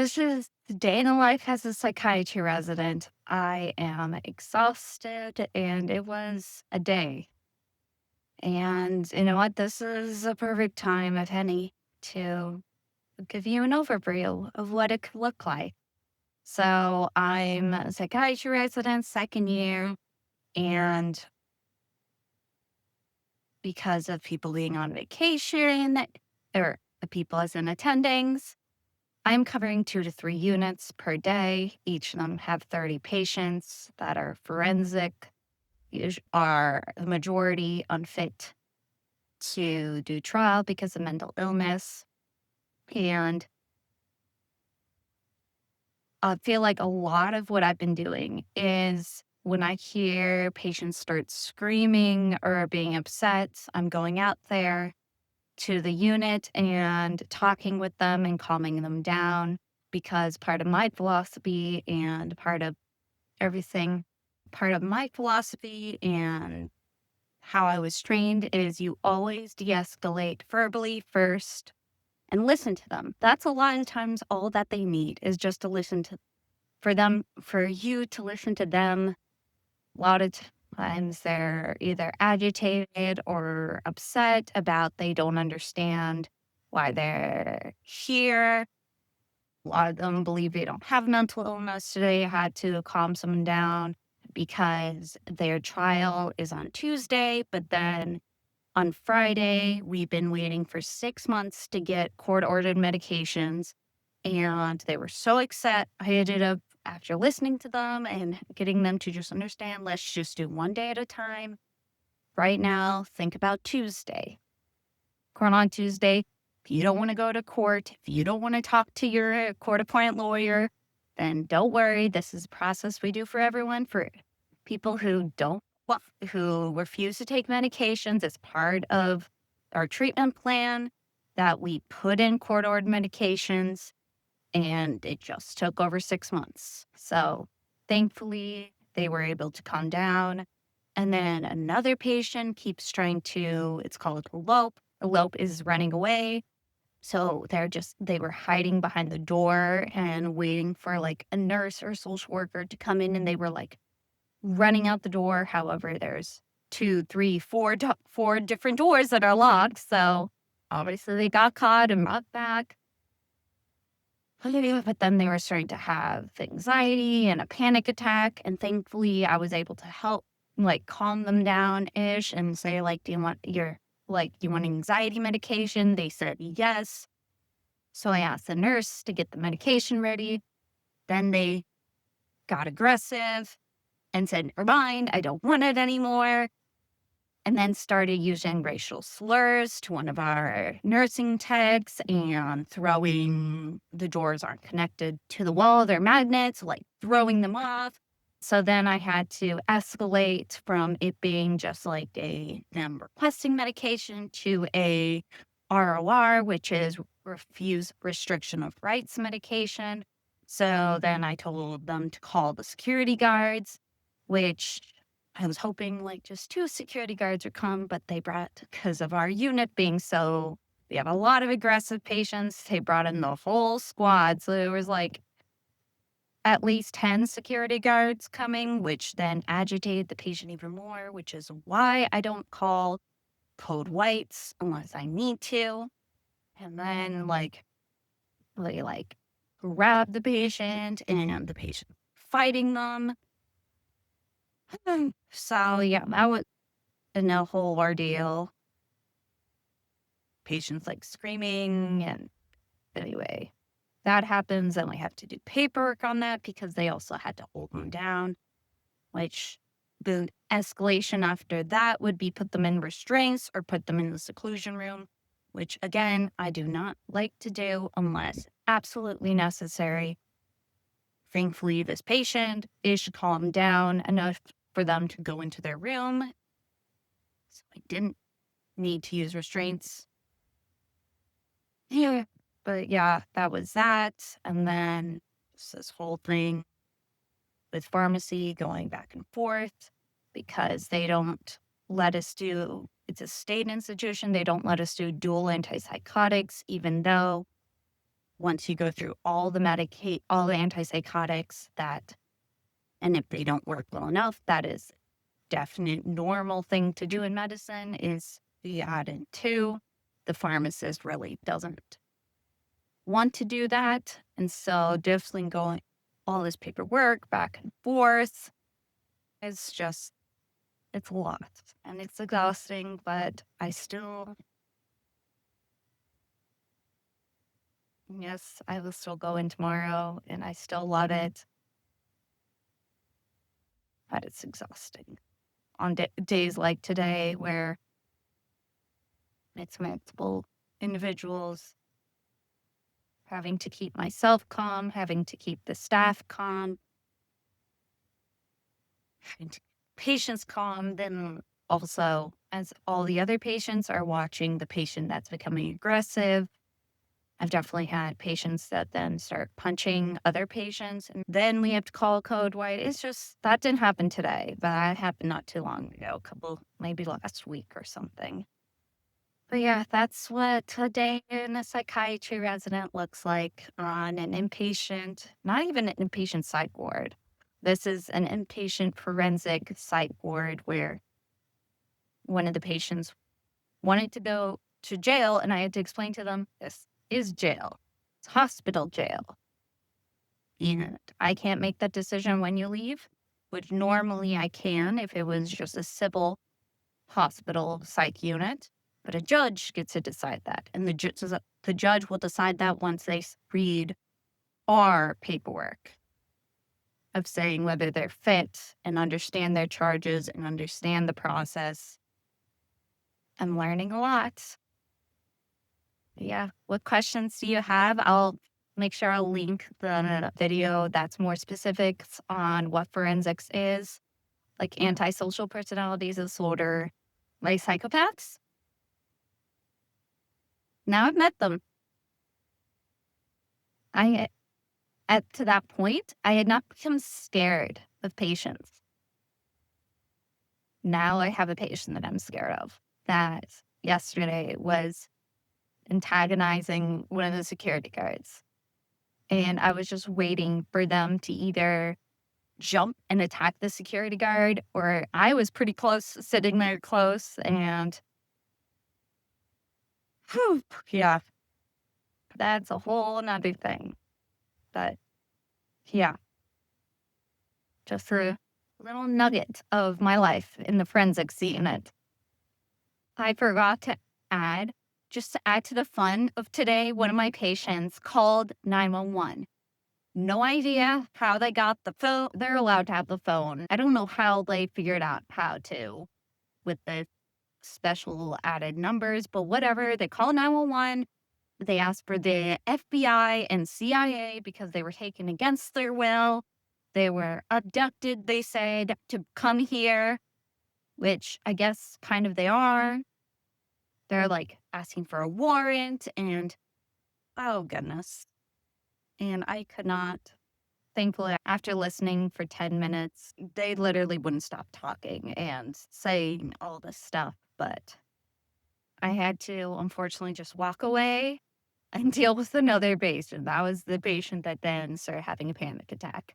This is the day in the life as a psychiatry resident. I am exhausted, and it was a day. And you know what? This is a perfect time, if any, to give you an overview of what it could look like. So, I'm a psychiatry resident, second year, and because of people being on vacation or the people as in attendings, I'm covering 2 to 3 units per day. Each of them have 30 patients that are forensic, are the majority unfit to do trial because of mental illness. And I feel like a lot of what I've been doing is when I hear patients start screaming or being upset, I'm going out there to the unit and talking with them and calming them down because part of my philosophy and everything, part of my philosophy and how I was trained is you always de-escalate verbally first and listen to them. That's a lot of times all that they need is just to listen to for you to listen to them. A lot of times they're either agitated or upset about they don't understand why they're here. A lot of them believe they don't have mental illness. Today, I had to calm someone down because their trial is on Tuesday, but then on Friday, we've been waiting for 6 months to get court-ordered medications, and they were so upset. I ended up, after listening to them and getting them to just understand, let's just do one day at a time. Right now, think about Tuesday. Court on Tuesday. If you don't want to go to court, if you don't want to talk to your court-appointed lawyer, then don't worry. This is a process we do for everyone. For people who who refuse to take medications, it's part of our treatment plan that we put in court-ordered medications, and it just took over 6 months. So thankfully, they were able to calm down. And then another patient keeps trying to, it's called elope. Elope is running away. So they were hiding behind the door and waiting for like a nurse or social worker to come in, and they were like running out the door. However, there's two, three, four different doors that are locked. So obviously they got caught and brought back. But then they were starting to have anxiety and a panic attack. And thankfully, I was able to help, like, calm them down ish and say, like, do you want anxiety medication? They said yes. So I asked the nurse to get the medication ready. Then they got aggressive and said, never mind, I don't want it anymore. And then started using racial slurs to one of our nursing techs and throwing the doors aren't connected to the wall, they're magnets, like throwing them off. So then I had to escalate from it being just like them requesting medication to a ROR, which is refuse restriction of rights medication. So then I told them to call the security guards, which I was hoping like just 2 security guards would come, but they brought, because of our unit being so, we have a lot of aggressive patients, they brought in the whole squad. So there was like at least 10 security guards coming, which then agitated the patient even more, which is why I don't call code whites unless I need to. And then they grab the patient and the patient fighting them. So yeah, that was a whole ordeal. Patients like screaming, and anyway, that happens, and we have to do paperwork on that because they also had to hold them down, which the escalation after that would be put them in restraints or put them in the seclusion room, which again, I do not like to do unless absolutely necessary. Thankfully, this patient is calmed down enough for them to go into their room. So I didn't need to use restraints. Yeah. But yeah, that was that. And then this whole thing with pharmacy going back and forth because they don't let us do, it's a state institution. They don't let us do dual antipsychotics, even though once you go through all the all the antipsychotics and if they don't work well enough, that is definite normal thing to do in medicine is you add in two. The pharmacist really doesn't want to do that. And so definitely going all this paperwork back and forth. It's a lot and it's exhausting, but yes, I will still go in tomorrow and I still love it, but it's exhausting on days like today where it's multiple individuals, having to keep myself calm, having to keep the staff calm, having to keep patients calm. Then also, as all the other patients are watching the patient that's becoming aggressive, I've definitely had patients that then start punching other patients, and then we have to call code white. It's just, that didn't happen today, but that happened not too long ago, maybe last week or something. But yeah, that's what a day in a psychiatry resident looks like on an inpatient, not even an inpatient psych ward. This is an inpatient forensic psych ward where one of the patients wanted to go to jail, and I had to explain to them, this is jail. It's hospital jail. And I can't make that decision when you leave, which normally I can if it was just a civil hospital psych unit. But a judge gets to decide that. And the judge will decide that once they read our paperwork of saying whether they're fit and understand their charges and understand the process. I'm learning a lot. Yeah. What questions do you have? I'll make sure I'll link the video that's more specifics on what forensics is, like antisocial personality disorder, like psychopaths. Now I've met them. To that point, I had not become scared of patients. Now I have a patient that I'm scared of that yesterday was antagonizing one of the security guards. And I was just waiting for them to either jump and attack the security guard, or I was pretty close, sitting there close, and whew, yeah, that's a whole nother thing. But yeah, just a little nugget of my life in the forensics unit. I forgot to add, just to add to the fun of today, one of my patients called 911. No idea how they got the phone. They're allowed to have the phone. I don't know how they figured out how to with the special added numbers, but whatever. They call 911. They asked for the FBI and CIA because they were taken against their will. They were abducted, they said, to come here, which I guess kind of they are. They're like asking for a warrant and oh goodness. And I could not, thankfully, after listening for 10 minutes, they literally wouldn't stop talking and saying all this stuff. But I had to, unfortunately, just walk away and deal with another patient. That was the patient that then started having a panic attack.